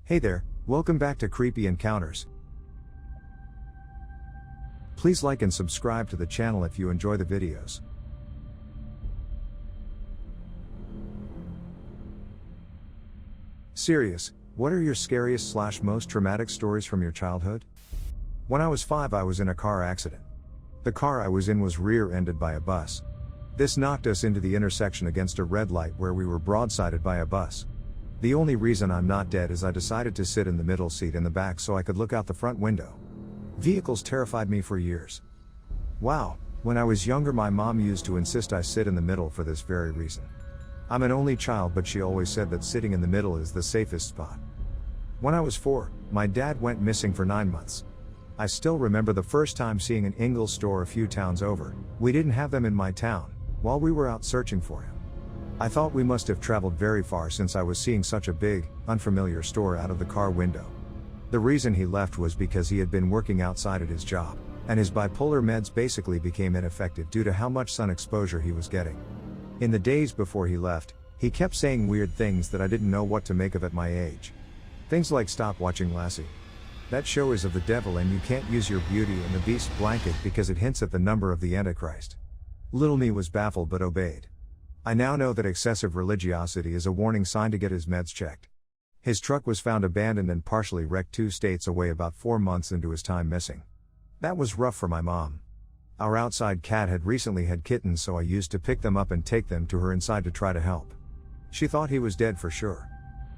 Hey there, welcome back to Creepy Encounters. Please like and subscribe to the channel if you enjoy the videos. Serious, what are your scariest / most traumatic stories from your childhood? When I was 5, I was in a car accident. The car I was in was rear-ended by a bus. This knocked us into the intersection against a red light where we were broadsided by a bus. The only reason I'm not dead is I decided to sit in the middle seat in the back so I could look out the front window. Vehicles terrified me for years. Wow, when I was younger my mom used to insist I sit in the middle for this very reason. I'm an only child, but she always said that sitting in the middle is the safest spot. When I was 4, my dad went missing for 9 months. I still remember the first time seeing an Ingles store a few towns over. We didn't have them in my town, while we were out searching for him. I thought we must have traveled very far since I was seeing such a big, unfamiliar store out of the car window. The reason he left was because he had been working outside at his job, and his bipolar meds basically became ineffective due to how much sun exposure he was getting. In the days before he left, he kept saying weird things that I didn't know what to make of at my age. Things like "Stop watching Lassie. That show is of the devil and you can't use your Beauty and the Beast blanket because it hints at the number of the Antichrist." Little me was baffled but obeyed. I now know that excessive religiosity is a warning sign to get his meds checked. His truck was found abandoned and partially wrecked 2 states away about 4 months into his time missing. That was rough for my mom. Our outside cat had recently had kittens, so I used to pick them up and take them to her inside to try to help. She thought he was dead for sure.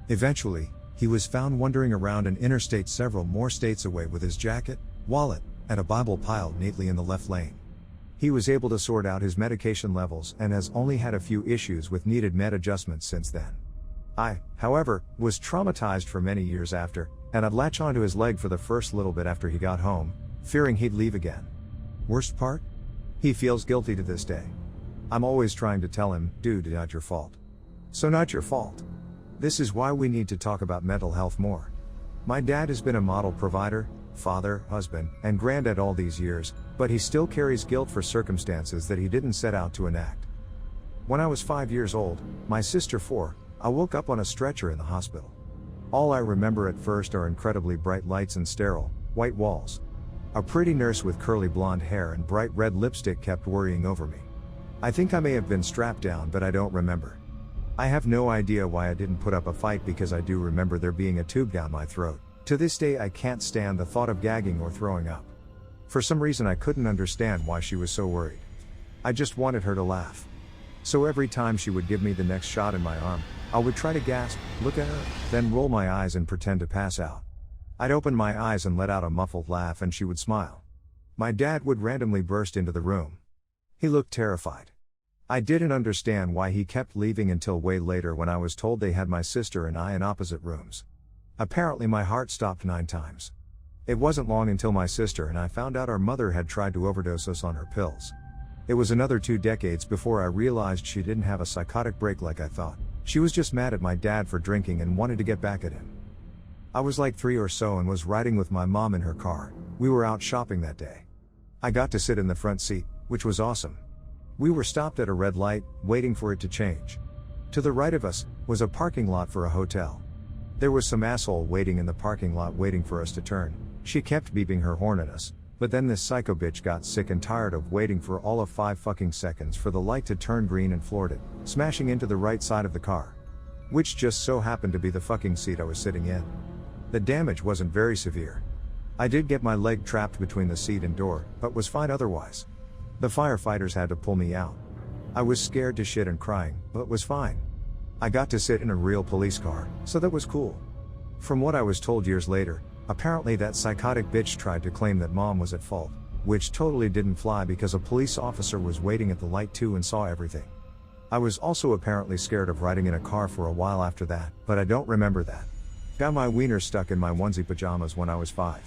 Eventually, he was found wandering around an interstate several more states away with his jacket, wallet, and a Bible piled neatly in the left lane. He was able to sort out his medication levels and has only had a few issues with needed med adjustments since then. I, however, was traumatized for many years after, and I'd latch onto his leg for the first little bit after he got home, fearing he'd leave again. Worst part? He feels guilty to this day. I'm always trying to tell him, dude, not your fault. So not your fault. This is why we need to talk about mental health more. My dad has been a model provider, father, husband, and granddad all these years, but he still carries guilt for circumstances that he didn't set out to enact. When I was 5 years old, my sister 4, I woke up on a stretcher in the hospital. All I remember at first are incredibly bright lights and sterile, white walls. A pretty nurse with curly blonde hair and bright red lipstick kept worrying over me. I think I may have been strapped down, but I don't remember. I have no idea why I didn't put up a fight because I do remember there being a tube down my throat. To this day I can't stand the thought of gagging or throwing up. For some reason I couldn't understand why she was so worried. I just wanted her to laugh. So every time she would give me the next shot in my arm, I would try to gasp, look at her, then roll my eyes and pretend to pass out. I'd open my eyes and let out a muffled laugh and she would smile. My dad would randomly burst into the room. He looked terrified. I didn't understand why he kept leaving until way later when I was told they had my sister and I in opposite rooms. Apparently my heart stopped 9 times. It wasn't long until my sister and I found out our mother had tried to overdose us on her pills. It was another 2 decades before I realized she didn't have a psychotic break like I thought. She was just mad at my dad for drinking and wanted to get back at him. I was like 3 or so and was riding with my mom in her car. We were out shopping that day. I got to sit in the front seat, which was awesome. We were stopped at a red light, waiting for it to change. To the right of us was a parking lot for a hotel. There was some asshole waiting in the parking lot waiting for us to turn. She kept beeping her horn at us, but then this psycho bitch got sick and tired of waiting for all of 5 fucking seconds for the light to turn green and floored it, smashing into the right side of the car. Which just so happened to be the fucking seat I was sitting in. The damage wasn't very severe. I did get my leg trapped between the seat and door, but was fine otherwise. The firefighters had to pull me out. I was scared to shit and crying, but was fine. I got to sit in a real police car, so that was cool. From what I was told years later, apparently that psychotic bitch tried to claim that mom was at fault, which totally didn't fly because a police officer was waiting at the light too and saw everything. I was also apparently scared of riding in a car for a while after that, but I don't remember that. Got my wiener stuck in my onesie pajamas when I was 5.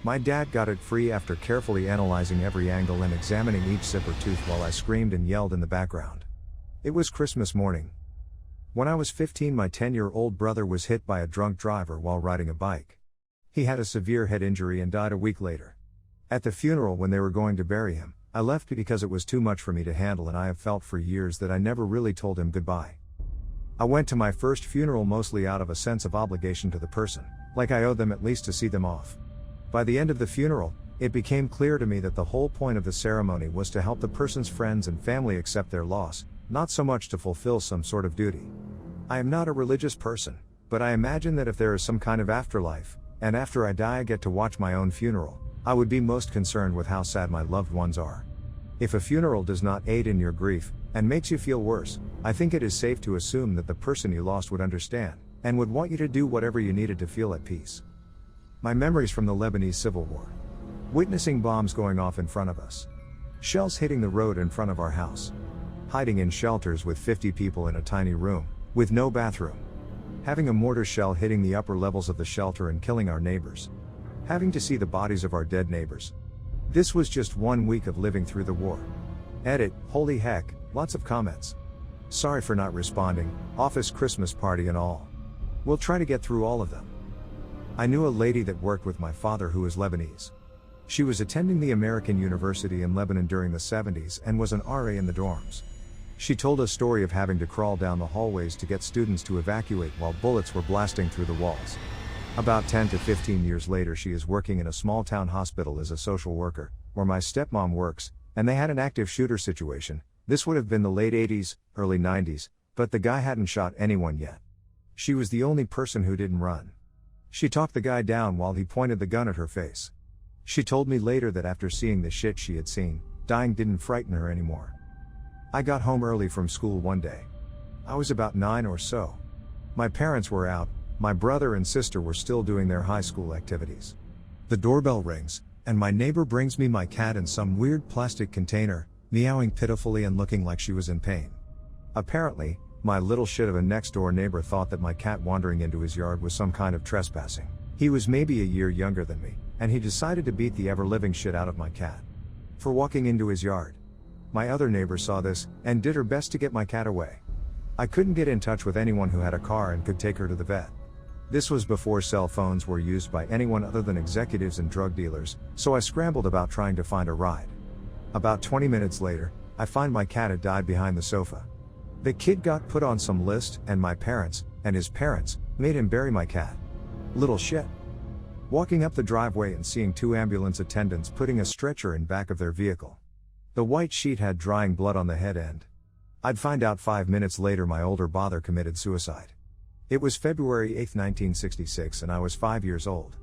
My dad got it free after carefully analyzing every angle and examining each zipper tooth while I screamed and yelled in the background. It was Christmas morning. When I was 15, my 10-year-old brother was hit by a drunk driver while riding a bike. He had a severe head injury and died a week later. At the funeral when they were going to bury him, I left because it was too much for me to handle and I have felt for years that I never really told him goodbye. I went to my first funeral mostly out of a sense of obligation to the person, like I owed them at least to see them off. By the end of the funeral, it became clear to me that the whole point of the ceremony was to help the person's friends and family accept their loss, not so much to fulfill some sort of duty. I am not a religious person, but I imagine that if there is some kind of afterlife, and after I die I get to watch my own funeral, I would be most concerned with how sad my loved ones are. If a funeral does not aid in your grief, and makes you feel worse, I think it is safe to assume that the person you lost would understand, and would want you to do whatever you needed to feel at peace. My memories from the Lebanese Civil War. Witnessing bombs going off in front of us. Shells hitting the road in front of our house. Hiding in shelters with 50 people in a tiny room, with no bathroom. Having a mortar shell hitting the upper levels of the shelter and killing our neighbors. Having to see the bodies of our dead neighbors. This was just 1 week of living through the war. Edit, holy heck, lots of comments. Sorry for not responding, office Christmas party and all. We'll try to get through all of them. I knew a lady that worked with my father who is Lebanese. She was attending the American University in Lebanon during the 70s and was an RA in the dorms. She told a story of having to crawl down the hallways to get students to evacuate while bullets were blasting through the walls. About 10 to 15 years later she is working in a small town hospital as a social worker, where my stepmom works, and they had an active shooter situation. This would have been the late 80s, early 90s, but the guy hadn't shot anyone yet. She was the only person who didn't run. She talked the guy down while he pointed the gun at her face. She told me later that after seeing the shit she had seen, dying didn't frighten her anymore. I got home early from school one day. I was about 9 or so. My parents were out, my brother and sister were still doing their high school activities. The doorbell rings, and my neighbor brings me my cat in some weird plastic container, meowing pitifully and looking like she was in pain. Apparently, my little shit of a next-door neighbor thought that my cat wandering into his yard was some kind of trespassing. He was maybe a year younger than me, and he decided to beat the ever-living shit out of my cat for walking into his yard. My other neighbor saw this, and did her best to get my cat away. I couldn't get in touch with anyone who had a car and could take her to the vet. This was before cell phones were used by anyone other than executives and drug dealers, so I scrambled about trying to find a ride. About 20 minutes later, I find my cat had died behind the sofa. The kid got put on some list, and my parents, and his parents, made him bury my cat. Little shit. Walking up the driveway and seeing 2 ambulance attendants putting a stretcher in back of their vehicle. The white sheet had drying blood on the head end. I'd find out 5 minutes later my older brother committed suicide. It was February 8, 1966, and I was 5 years old.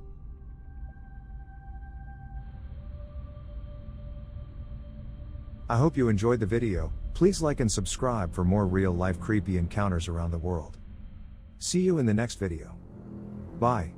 I hope you enjoyed the video. Please like and subscribe for more real-life creepy encounters around the world. See you in the next video. Bye.